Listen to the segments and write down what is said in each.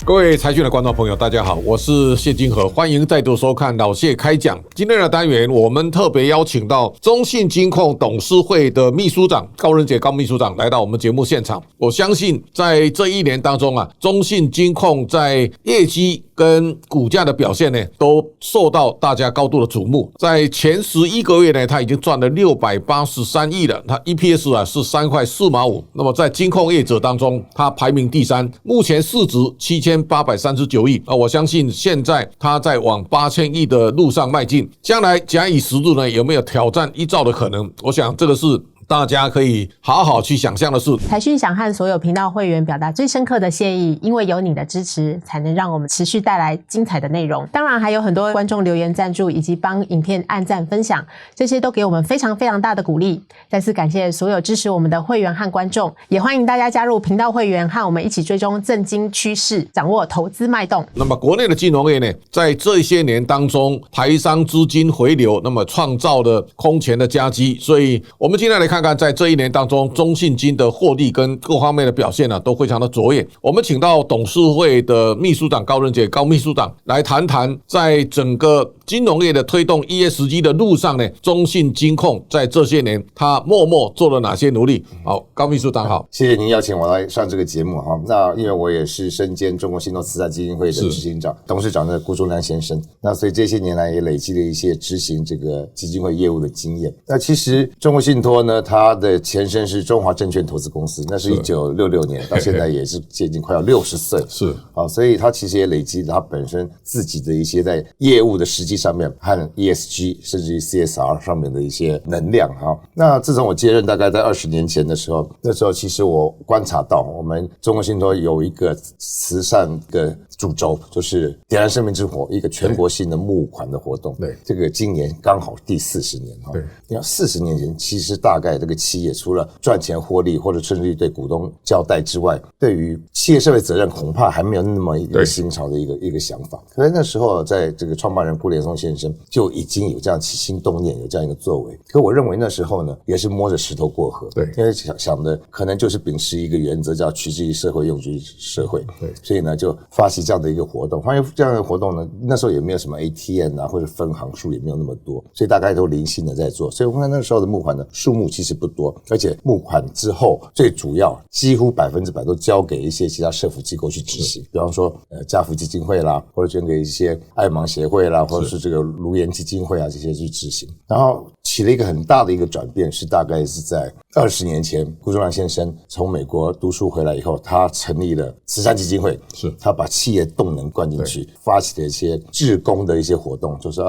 各位财讯的观众朋友，大家好，我是谢金河，欢迎再度收看老谢开讲。今天的单元，我们特别邀请到中信金控董事会的秘书长高仁杰高秘书长来到我们节目现场。我相信在这一年当中啊，中信金控在业绩跟股价的表现呢，都受到大家高度的瞩目。在前11个月呢，它已经赚了683亿了，它 EPS 啊是3块4毛5。那么在金控业者当中，它排名第3，目前市值7839亿啊，我相信现在它在往8000亿的路上迈进，将来假以时日呢，有没有挑战1兆的可能？我想这个是大家可以好好去想象的事。财讯想和所有频道会员表达最深刻的谢意，因为有你的支持，才能让我们持续带来精彩的内容。当然还有很多观众留言赞助，以及帮影片按赞分享，这些都给我们非常非常大的鼓励。再次感谢所有支持我们的会员和观众，也欢迎大家加入频道会员，和我们一起追踪政经趋势，掌握投资脉动。那么国内的金融业呢，在这些年当中，台商资金回流，那么创造了空前的佳绩。所以我们今天来看看，在这一年当中，中信金的获利跟各方面的表现呢，都非常的卓越。我们请到董事会的秘书长高仁杰高秘书长来谈谈，在整个金融业的推动 ESG 的路上呢，中信金控在这些年他默默做了哪些努力？好，高秘书长好，谢谢您邀请我来上这个节目哈。那因为我也是身兼中国信托慈善基金会的执行长、董事长的辜忠良先生，那所以这些年来也累积了一些执行这个基金会业务的经验。那其实中国信托呢，它的前身是中华证券投资公司，那是1966年，到现在也是接近快要60岁，是啊，所以它其实也累积了它本身自己的一些在业务的实际上面和 ESG 甚至于 CSR 上面的一些能量哈。那自从我接任大概在20年前的时候，那时候其实我观察到我们中国信托有一个慈善的主轴，就是点燃生命之火，一个全国性的募款的活动。对，这个今年刚好第40年哈。对，你看40年前，其实大概这个企业除了赚钱获利或者甚至于对股东交代之外，对于企业社会责任恐怕还没有那么一个新潮的一个想法。可是那时候在这个创办人顾连松先生就已经有这样起心动念，有这样一个作为。可我认为那时候呢，也是摸着石头过河。对，因为想的可能就是秉持一个原则，叫取之于社会，用之于社会。对，所以呢就发起这样的一个活动。发现这样的活动呢，那时候也没有什么 ATM 啊，或者分行数也没有那么多，所以大概都零星的在做。所以我们看那时候的募款的数目其实不多，而且募款之后最主要几乎100%都交给一些其他社福机构去执行，比方说家福基金会啦，或者捐给一些爱盲协会啦，或者是这个卢颜基金会啊，这些去执行。然后起了一个很大的一个转变，是大概是在20年前，辜忠良先生从美国读书回来以后，他成立了慈善基金会，是他把企业动能灌进去，发起了一些志工的一些活动，就是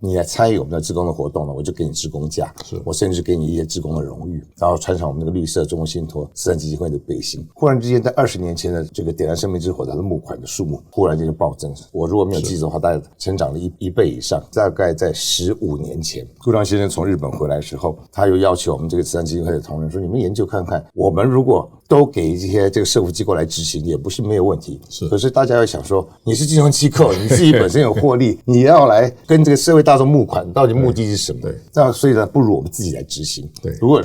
你来参与我们的志工的活动呢，我就给你志工价，我甚至给你一些志工的荣誉，然后穿上我们那个绿色中国信托慈善基金会的背心。忽然之间，在20年前的这个点燃生命之火的募款的数目，忽然间就暴增。我如果没有记错的话，大概成长了一倍以上。大概在15年前，辜忠良先生从日本回来的时候，他又要求我们这个慈善基金会的同仁说：“你们研究看看，我们如果都给一些这个社福机构来执行，也不是没有问题。可是大家要想说，你是金融机构，你自己本身有获利，你要来跟这个社会大众募款，到底目的是什么？那所以呢，不如我们自己来执行。如果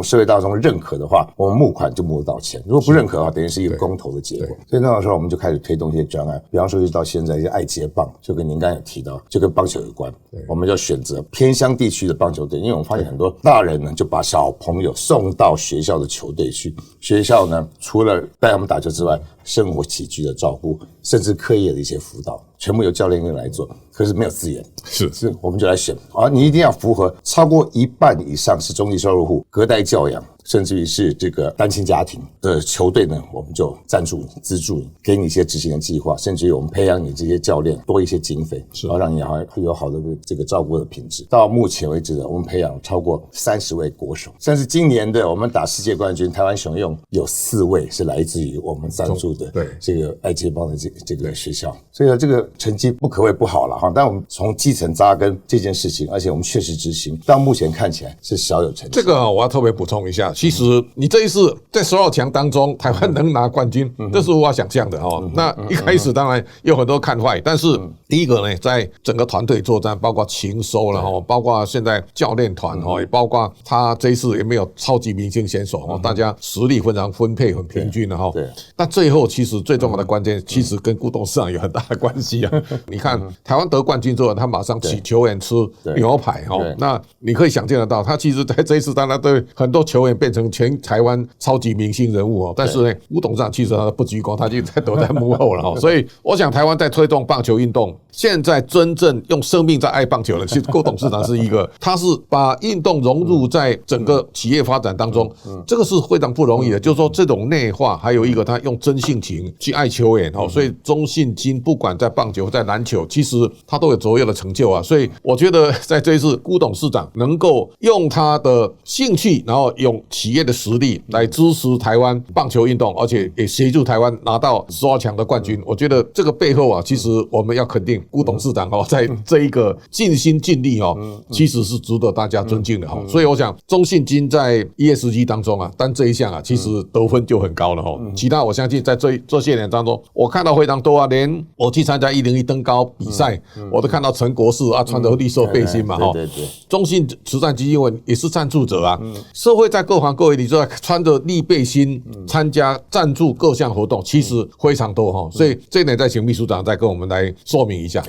社会大众认可的话，我们募款就募得到钱；如果不认可的话，等于是一个公投的结果。所以那个时候我们就开始推动一些专案，比方说就到现在一些爱结棒，就跟您刚才有提到，就跟棒球有关。我们就选择偏乡地区的棒球队，因为我们发现很多大人呢就把小朋友送到学校的球队去，学校呢除了带他们打球之外，生活起居的照顾，甚至课业的一些辅导，全部由教练员来做。可是没有资源，是我们就来选啊，你一定要符合超过1半以上是中低收入户、隔代教养，甚至于是这个单亲家庭的球队呢，我们就赞助你、资助你，给你一些执行的计划，甚至于我们培养你这些教练多一些经费，然后让你有好的这个照顾的品质。到目前为止呢，我们培养超过30位国手，甚至今年的我们打世界冠军台湾雄鹰有4位是来自于我们赞助的这个爱结帮的这个学校，所以呢这个成绩不可谓不好了哈。但我们从基层扎根这件事情，而且我们确实执行，到目前看起来是小有成绩。这个我要特别补充一下，其实你这一次在12强当中，台湾能拿冠军，这是无法想象的哦。那一开始当然有很多看坏，但是第一个呢，在整个团队作战，包括情收了哈，包括现在教练团哈，也包括他这一次也没有超级明星选手哈，大家实力非常分配很平均的哈。对。但最后其实最重要的关键，其实跟古董市场有很大的关系啊。你看台湾得冠军之后，他马上请球员吃牛排哈，那你可以想见得到，他其实在这一次，当然对很多球员变成全台湾超级明星人物哦。但是呢，古董事长其实他不鞠躬，他就在躲在幕后了哈。所以我想台湾在推动棒球运动，现在真正用生命在爱棒球的，其实郭董事长是一个，他是把运动融入在整个企业发展当中，这个是非常不容易的。就是说这种内化，还有一个他用真性情去爱球员哦，所以中信金不管在棒球在篮球，其实他都有卓越的成就啊。所以我觉得在这一次郭董事长能够用他的兴趣，然后用企业的实力来支持台湾棒球运动，而且也协助台湾拿到18强的冠军。我觉得这个背后啊，其实我们要肯定郭董事长哦，在这一个尽心尽力哦，其实是值得大家尊敬的哈。所以我想中信金在ESG当中啊，单这一项啊，其实得分就很高了哈。其他我相信在这些年当中，我看到非常多啊，连我去参加101登高比赛，我都看到陈国士啊穿着绿色背心嘛哈。对。中信慈善基金会也是赞助者啊，社会在各行各业里，就穿着绿背心参加赞助各项活动，其实非常多哈。所以这一点再请秘书长再跟我们来说明一下。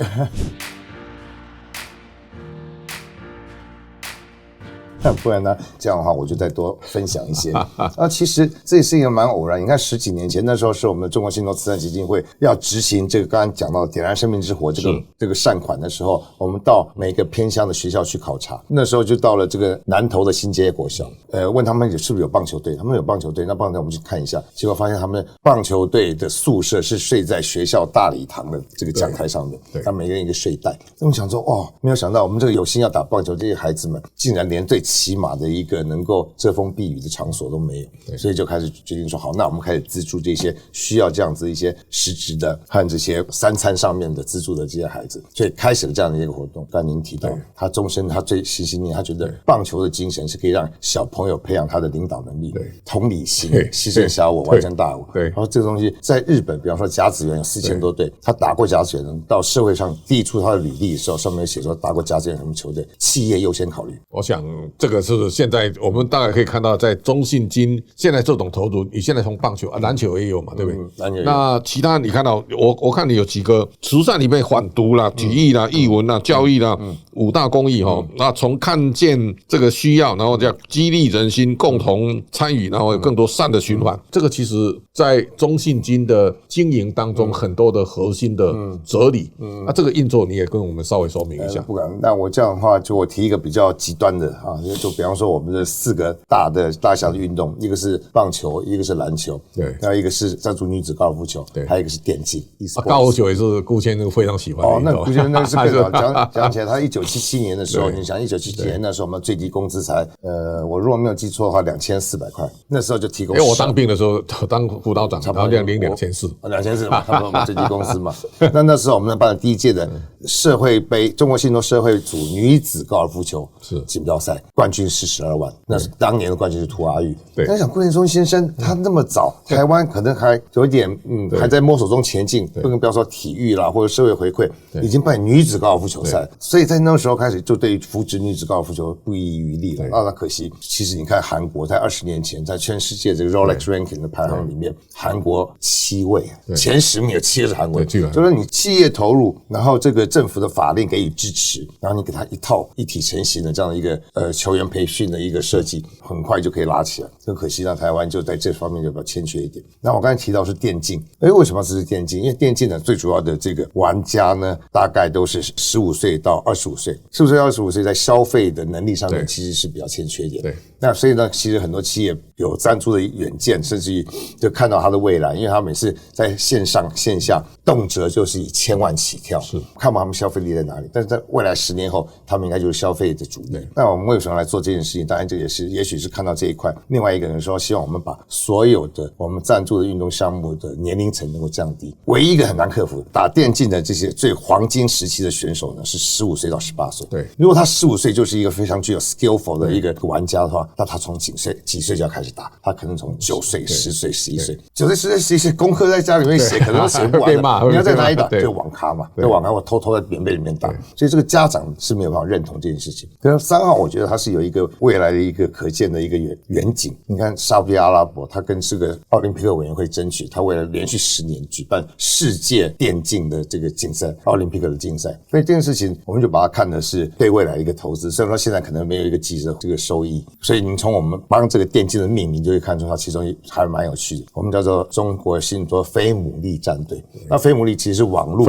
不然呢，这样的话我就再多分享一些。其实这也是一个蛮偶然。你看10几年前那时候是我们的中国信托慈善基金会要执行这个刚刚讲到点燃生命之火这个善款的时候，我们到每个偏乡的学校去考察。那时候就到了这个南投的新街国小，问他们是不是有棒球队，他们有棒球队，那棒球队我们去看一下，结果发现他们棒球队的宿舍是睡在学校大礼堂的这个讲台上面，他每个人一个睡袋。那我想说，没有想到我们这个有心要打棒球这些孩子们，竟然连最起码的一个能够遮风避雨的场所都没有，所以就开始决定说，好，那我们开始资助这些需要这样子一些实质的和这些3餐上面的资助的这些孩子，所以开始了这样的一个活动。刚才您提到，他终身他最心念，他觉得棒球的精神是可以让小朋友培养他的领导能力、同理心、牺牲小我、完成大我。然后这个东西在日本，比方说甲子园有4000多队，他打过甲子园，到社会上递出他的履历的时候，上面写说打过甲子园什么球队，企业优先考虑。我想这个是现在我们大概可以看到，在中信金现在这种投入，你现在从棒球篮球也有嘛，对不对？篮球也有。那其他你看到我看你有几个慈善里面反毒啦、体育啦、艺文啦、教育啦，5大公益哈。那从看见这个需要，然后叫激励人心，共同参与，然后有更多善的循环。这个其实在中信金的经营当中，很多的核心的哲理。那这个运作你也跟我们稍微说明一下。不敢。那我这样的话，就我提一个比较极端的啊，就比方说我们的4个大小的运动，一个是棒球，一个是篮球，对，还有一个是赞助女子高尔夫球，对，还有一个是电竞。高尔夫球也是顾谦非常喜欢的运动。那顾谦那个是更早讲起来，他1977年的时候，你想1977年那时候我们最低工资才我如果没有记错的话2400块，那时候就提供。因为我当兵的时候当辅导长，好像领2400嘛，差不多我们最低工资嘛。那时候我们办了第1届的社会杯中国信托社会组女子高尔夫球锦标赛，冠军是12万，那是当年的冠军是涂阿玉。对，但想顾建中先生他那么早，台湾可能还有一点还在摸索中前进，不要说体育啦或者社会回馈，已经办女子高尔夫球赛，所以在那个时候开始就对于扶植女子高尔夫球不遗余力了。那可惜，其实你看韩国在20年前在全世界这个 Rolex Ranking 的排行里面，韩国7位，前10名有7个是韩国人，就是你企业投入，然后这个政府的法令给予支持，然后你给他一套一体成型的这样的一个球员培训的一个设计，很快就可以拉起来。很可惜呢，台湾就在这方面就比较欠缺一点。那我刚才提到是电竞，为什么这是电竞？因为电竞呢最主要的这个玩家呢，大概都是15岁到25岁，15岁到25岁在消费的能力上面其实是比较欠缺一点。对，那所以呢，其实很多企业有赞助的远见，甚至于就看到它的未来，因为它每次在线上线下动辄就是以1000万起跳，是看不到他们消费力在哪里。但是在未来10年后，他们应该就是消费的主力。那我们为什么来做这件事情？当然这也是也许是看到这一块。另外一个人说，希望我们把所有的我们赞助的运动项目的年龄层能够降低。唯一一个很难克服打电竞的这些最黄金时期的选手呢，是15岁到18岁。对，如果他15岁就是一个非常具有 skillful 的一个玩家的话，那他从几岁就要开始打，他可能从9岁、10岁、11岁，9岁、10岁、11岁功课在家里面写，可能都写不完的。你要在哪里打？就网咖嘛，在网咖我偷偷在棉被里面打，所以这个家长是没有办法认同这件事情。可是3号，我觉得它是有一个未来的一个可见的一个远景。你看沙特阿拉伯，它跟这个奥林匹克委员会争取，它为了连续10年举办世界电竞的这个竞赛，奥林匹克的竞赛，所以这件事情我们就把它看的是对未来一个投资。虽然说现在可能没有一个积极这个收益，所以你从我们帮这个电竞的命名就会看出它其中还蛮有趣的。我们叫做中国信托非牡蛎战队，那非牡蛎其实是网络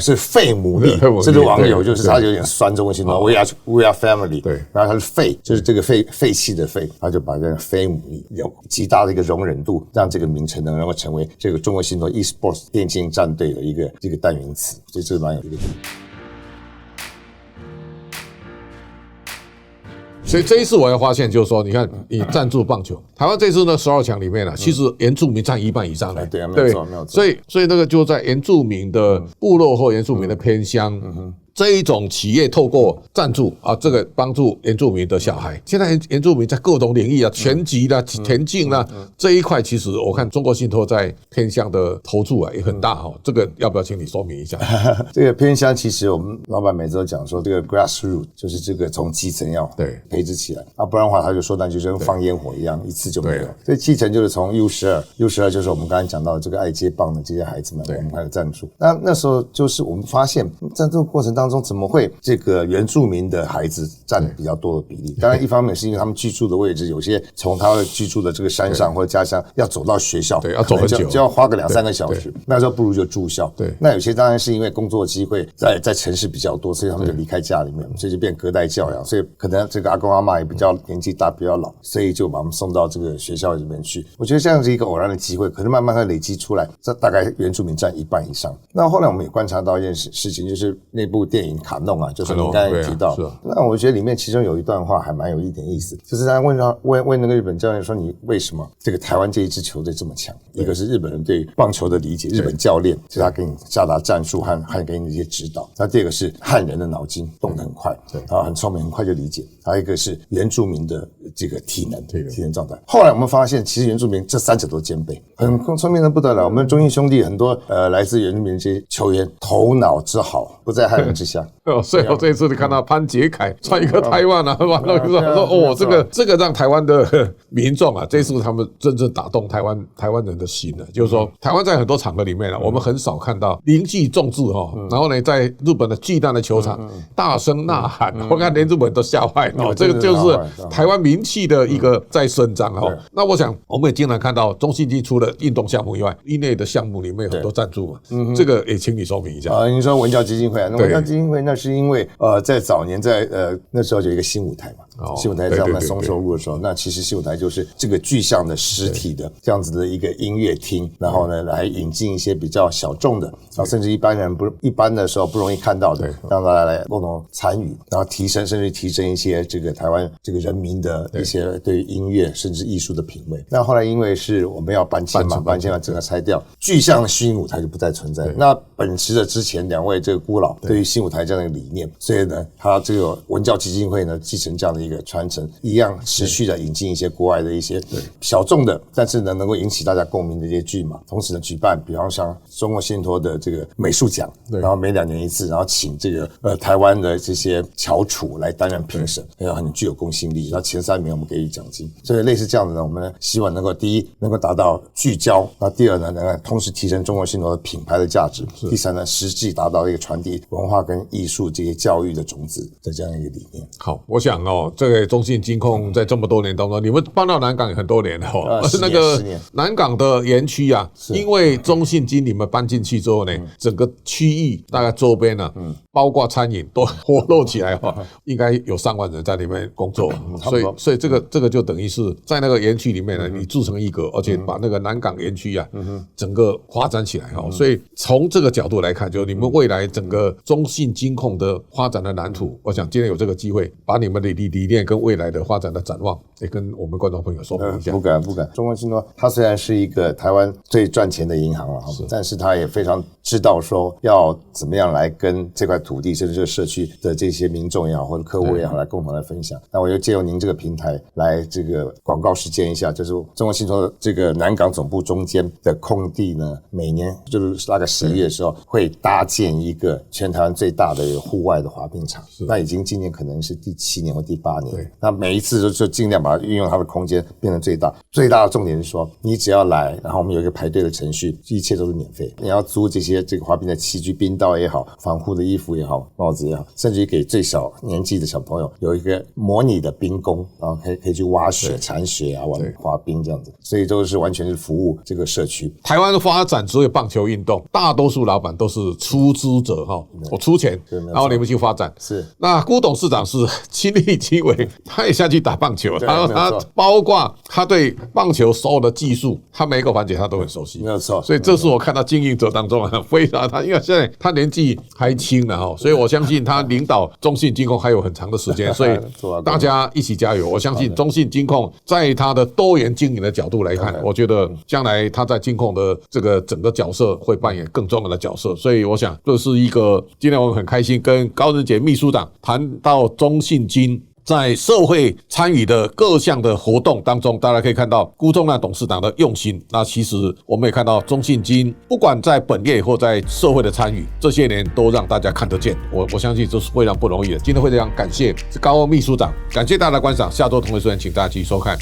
是废牡蛎，这个网友就是他有点酸中国信托 we are family， 对，然后他是废，就是这个废弃的废，他就把这个非牡蛎有极大的一个容忍度，让这个名称能够成为这个中国信托 eSports 电竞战队的一个代名词，所以这是蛮有趣的。所以这一次我也发现，就是说，你看，你赞助棒球，台湾这次呢12强里面呢，其实原住民占1半以上的，对啊，没有错，没有错。所以那个就在原住民的部落或原住民的偏乡。这一种企业透过赞助啊，这个帮助原住民的小孩。现在原住民在各种领域啊，拳击啦、田径啦这一块，其实我看中国信托在偏乡的投注啊也很大哈。这个要不要请你说明一下？这个偏乡其实我们老板每次都讲说，这个 grassroot 就是这个从基层要培植起来啊，不然的话他就说那就跟放烟火一样，一次就没有。所以基层就是从 U12 就是我们刚才讲到的这个爱接棒的这些孩子们，我们开始赞助。那时候就是我们发现在这个过程当中，怎么会这个原住民的孩子占比较多的比例？当然，一方面是因为他们居住的位置，有些从他们居住的这个山上或者家乡要走到学校，对，要走很久，就要花个2-3个小时。那时候不如就住校。对，那有些当然是因为工作机会在城市比较多，所以他们就离开家里面，所以就变隔代教养。所以可能这个阿公阿嬷也比较年纪大，比较老，所以就把他们送到这个学校里面去。我觉得这样是一个偶然的机会，可是慢慢它累积出来，这大概原住民占1半以上。那后来我们也观察到一件事情，就是那部电影《卡弄》啊，就是你刚才也提到，那我觉得里面其中有一段话还蛮有一点意思，就是他问那个日本教练说，你为什么这个台湾这一支球队这么强？一个是日本人对棒球的理解，日本教练是他给你下达战术和给你一些指导。那第二个是汉人的脑筋动得很快，然后很聪明，很快就理解。还有一个是原住民的这个体能状态。后来我们发现，其实原住民这3者都兼备，很聪明的不得了。我们中信兄弟很多来自原住民这些球员，头脑之好，不在汉人之下。所以我这一次你看到潘杰凯穿一个台湾啊，完了说哦，这个让台湾的民众啊，这次他们真正打动台湾人的心了。就是说，台湾在很多场合里面我们很少看到凝聚众志哈，然后呢，在日本的巨蛋的球场大声呐喊，我看连日本都吓坏了。这个就是台湾名气的一个在伸张哈。那我想我们也经常看到中信金除了运动项目以外，业内的项目里面有很多赞助嘛。这个也请你说明一下。你说文教基金会啊，那文教基金会那是因为在早年那时候有一个新舞台嘛，新舞台在我们松寿路的时候，那其实新舞台就是这个具象的实体的这样子的一个音乐厅，然后呢来引进一些比较小众的，然后甚至一般人一般的时候不容易看到的，让大家来共同参与，然后甚至提升一些这个台湾这个人民的一些对于音乐甚至艺术的品味。那后来因为是我们要搬迁嘛，搬迁把整个拆掉，具象的新舞台就不再存在。那秉持着之前2位这个孤老对于新舞台这样的理念，所以呢，他这个文教基金会呢继承这样的一个传承，一样持续的引进一些国外的一些小众的，但是呢能够引起大家共鸣的一些剧嘛。同时呢，举办比方像中国信托的这个美术奖，然后每2年一次，然后请这个台湾的这些翘楚来担任评审，很具有公信力。然后前3名我们给予奖金，所以类似这样的呢，我们希望能够第一能够达到聚焦，那第二呢能够同时提升中国信托的品牌的价值，第3呢实际达到一个传递文化跟艺术这些教育的种子的这样一个理念。好，我想这个中信金控在这么多年当中，你们搬到南港也很多年了10年那个南港的园区啊，因为中信金你们搬进去之后呢，整个区域大概周边呢，包括餐饮都活络起来应该有3万人在里面工作，所以这个就等于是在那个园区里面呢，你自成一格，而且把那个南港园区啊，整个发展起来所以从这个角度来看，就你们未来整个中信金控的发展的蓝图，我想今天有这个机会，把你们的理念跟未来的发展的展望也跟我们观众朋友说明一下。不敢。中国信托它虽然是一个台湾最赚钱的银行了，但是它也非常知道说要怎么样来跟这块土地甚至这个社区的这些民众也好或者客户也好来共同来分享。那我就借用您这个平台来这个广告实践一下，就是中国信托的这个南港总部中间的空地呢，每年就是大概11月的时候会搭建一个全台湾最大的户外的滑冰场。那已经今年可能是第7年或第8年。那每一次就尽量把它运用它的空间变成最大。最大的重点是说，你只要来，然后我们有一个排队的程序，一切都是免费。你要租这个滑冰的器具，冰刀也好，防护的衣服也好，帽子也好，甚至于给最小年纪的小朋友有一个模拟的冰宫，然后可以去挖雪、铲雪啊，玩滑冰这样子。所以都是完全是服务这个社区。台湾的发展只有棒球运动，大多数老板都是出资者哈，我出钱，然后你们去发展。是。那辜董事长是亲力亲为，他也下去打棒球，他包括他对棒球所有的技术，他每一个环节他都很熟悉，没有错。所以这是我看到经营者当中非常他，因为现在他年纪还轻了哈，所以我相信他领导中信金控还有很长的时间，所以大家一起加油。我相信中信金控在他的多元经营的角度来看，我觉得将来他在金控的这个整个角色会扮演更重要的角色，所以我想这是一个今天我们很开心跟高仁杰秘书长谈到中信金在社会参与的各项的活动当中，大家可以看到辜仲谅董事长的用心。那其实我们也看到中信金不管在本业或在社会的参与，这些年都让大家看得见。我相信这是非常不容易的。今天非常感谢高秘书长，感谢大家的观赏。下周同一时间请大家继续收看